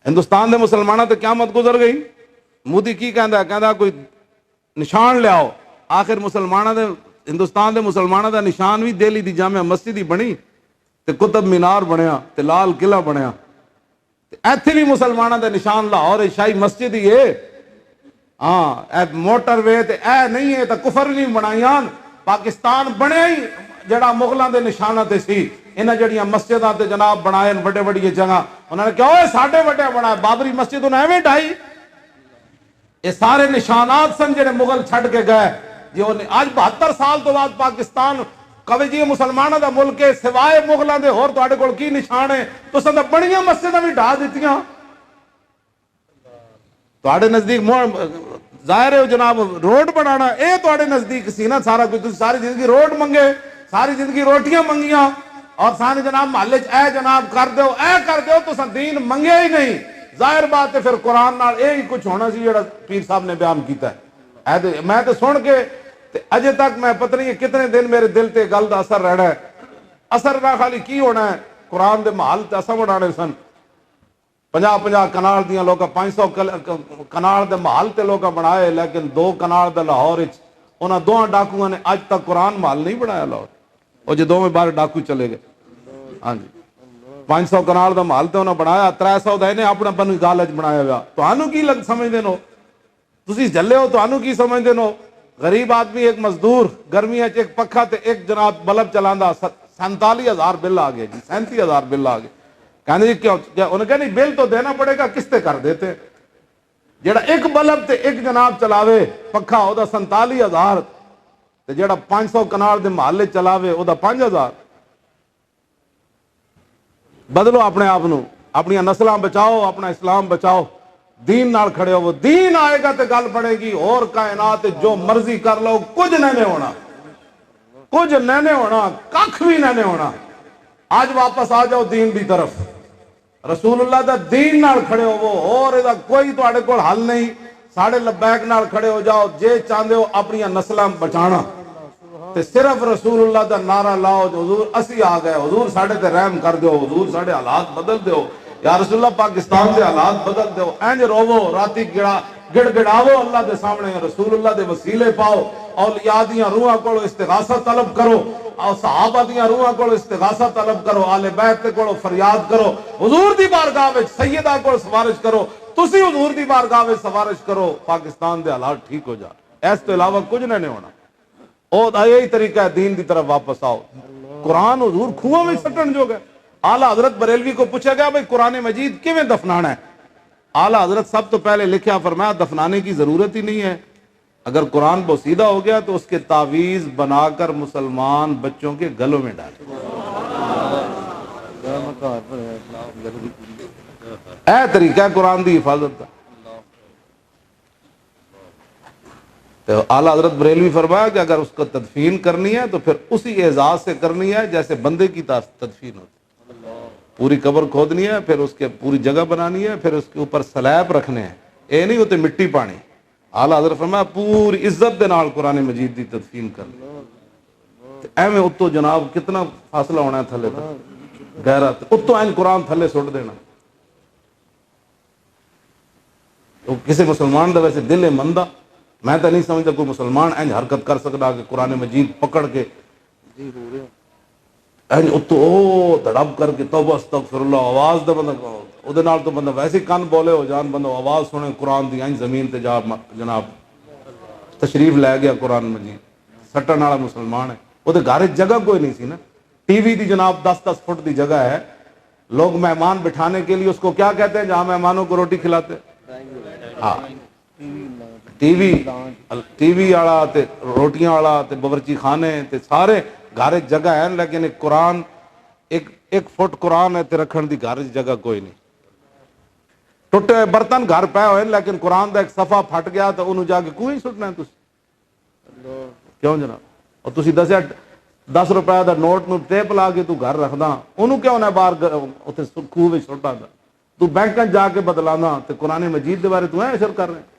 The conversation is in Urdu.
ہندوستان دے مسلمانوں تے قیامت گزر گئی. مودی کی کہندا کوئی نشان لیاؤ. آخر مسلمانوں دے ہندوستان دے مسلمانوں دا نشان بھی دہلی دی جامع مسجد ہی بنی تے قطب مینار بنیا تے لال قلعہ بنیا. ایتھے بھی مسلمانوں دے نشان لاہور شاہی مسجد ہی ہے. ہاں اے موٹر وے تے اے نہیں ہے تے کفر نہیں بنائیاں. پاکستان بنیا ہی جڑا مغلاں دے نشاناں تے سی. انہاں جڑیاں مسجداں تے جناب بنائے بڑے بڑی جگہ انہوں نے کہا اوے ساڈے وڈے بنایا بابری مسجد انہیں ایویں ڈھائی. یہ سارے نشانات سن جڑے مغل چھڈ کے گئے. جی آج 72 سال تو بعد پاکستان کہے جی مسلمانوں دا ملک ہے سوائے مغلاں دے ہور تواڈے کول کی نشان ہے. تساں تے بڑیاں مسجداں بھی ڈھا دتیاں. تواڈے نزدیک ظاہر ہے جناب روڈ بنانا اے تواڈے نزدیک سی نا سارا کچھ. تسی ساری زندگی روڈ منگے ساری زندگی روٹیاں منگیاں اور سارے جناب محلے اے جناب کر دیو تساں دین منگیا ہی نہیں. ظاہر بات ہے پھر قرآن نال اے ہی کچھ ہونا سی جڑا پیر صاحب نے بیان کیتا ہے. میں تے سن کے اجے تک میں پتہ نہیں کتنے دن میرے دل تے گل دا اثر رہنا ہے. اثر نہ خالی کی ہونا ہے قرآن دے محل تے اساں بنانے سن 50 کنال دیاں لوکاں 500 کنال دے محل تے لوکاں بنائے لیکن 2 کنال دے لاہور وچ انہاں دوہاں ڈاکوؤں نے اج تک قرآن محل نہیں بنایا لاہور. وہ جو دوویں بار ڈاکو چلے گئے. ہاں جی 500 کنال دا محل تے انہاں بنایا 300 دا انہیں اپنا بنی گالج بنایا ہوا. تانوں کی لگ سمجھدے نو تسی جلے ہو تانوں کی سمجھدے نو. غریب آدمی ایک مزدور گرمیاں چ ایک پکھا تے ایک جناب بلب چلاندا 47,000 بل آ گئے جی 37,000 بل آ گئے. کہنے جی کیوں انہوں نے کہا نہیں بل تو دینا پڑے گا قسطیں کر دیتے. جڑا ایک بلب تے ایک جناب چلاوے پکھا او دا 47,000 تے جڑا 500 کنال دے محلے چلاوے او دا 5,000. بدلو اپنے آپ نو اپنی نسلاں بچاؤ اپنا اسلام بچاؤ دین نال کھڑے ہو. وہ دین آئے گا تے گل بڑھے گی. اور کائنات جو مرضی کر لو کچھ نہیں ہونا ککھ بھی نہیں ہونا. آج واپس آ جاؤ دین دی طرف رسول اللہ دا دین نال کھڑے ہو. اور ادا کوئی تواڈے کول حل نہیں. ساڑھے لبیک نال کھڑے ہو جاؤ. جے چاہندے ہو اپنی نسلاں بچانا تے صرف رسول اللہ دا نعرہ لاؤ جو حضور اسی آ گئے حضور ساڑھے تے رحم کر دیو حضور ساڑھے حالات بدل دیو یا رسول اللہ پاکستان دے حالات بدل دیو. اینج روو راتی گڑ گڑاو اللہ دے سامنے رسول اللہ دے وسیلے پاؤ. اولیاء دیاں روحاں کولو استغاثہ طلب کرو اور صحابہ دیاں روحاں کولو استغاثہ طلب کرو. آل بیت تے کولو فریاد کرو. حضور دی بارگاہ وچ سیدہ کول سفارش کرو. تسی حضور دی بارگاہ وچ سفارش کرو پاکستان دے حالات ٹھیک ہو جان. اس تو علاوہ کچھ نہیں ہونا. اور یہی طریقہ ہے دین دی طرف واپس آؤ. قرآن حضور کھوؤں میں سٹن جو گئے. اعلیٰ حضرت بریلوی کو پوچھا گیا بھئی قرآن مجید کیویں دفنانا ہے. اعلیٰ حضرت سب تو پہلے لکھیا فرمایا دفنانے کی ضرورت ہی نہیں ہے. اگر قرآن بوسیدہ ہو گیا تو اس کے تعویذ بنا کر مسلمان بچوں کے گلوں میں ڈالیں. اے طریقہ قرآن دی حفاظت کا. تو اعلیٰ حضرت بریلوی فرمایا کہ اگر اس کو تدفین کرنی ہے تو پھر اسی اعزاز سے کرنی ہے جیسے بندے کی تدفین ہوتی. پوری قبر کھودنی ہے پھر اس کے پوری جگہ بنانی ہے پھر اس کے اوپر سلیب رکھنے ہیں. اے نہیں ہوتے مٹی پانی. اعلیٰ حضرت فرمایا پوری عزت دے نال قرآن مجید دی تدفین کرنی. ایویں اتو جناب کتنا فاصلہ ہونا ہے تھلے تک گہرا اتو این قرآن تھلے سٹ دینا. تو کسی مسلمان دا ویسے دل ہے مندہ. میں تو نہیں سمجھتا کوئی مسلمان اینج حرکت کر سکتا کہ قرآن مجید پکڑ کے اینج اتو او دڑب کر کے توبہ استغفر اللہ آواز دے بندہ او دے نال تو بندہ ویسے کان بولے ہو جان بندہ آواز سنے قرآن دی اینج زمین تے جا جناب تشریف لے گیا قرآن مجید. سٹن والا مسلمان ہے. وہ دے گھر جگہ کوئی نہیں سی نا. ٹی وی دی جناب 10-10 فٹ دی جگہ ہے. لوگ مہمان بٹھانے کے لیے اس کو کیا کہتے ہیں جہاں مہمانوں کو روٹی کھلاتے. ہاں ٹی وی والا تے روٹیاں والا تے باورچی خانے تے سارے گھر جگہ ہے لیکن ایک قرآن ایک فٹ قرآن ہے تے رکھن دی گھر جگہ کوئی نہیں. ٹوٹے ہوئے برتن گھر پے ہوئے لیکن قرآن دا ایک صفحہ پھٹ گیا تو انہوں جا کے کوئی سٹنا ہے تسی کیوں جناب. اور تسی 10 روپے دا نوٹ نو ٹیپ لا کے تو گھر رکھدا انہوں کیوں نہ باہر اوتھے کھوہ وچ سٹا دا. تو بینکاں جا کے بدلانا تے قرآن مجید دے بارے تو اشر کر رہے ہیں.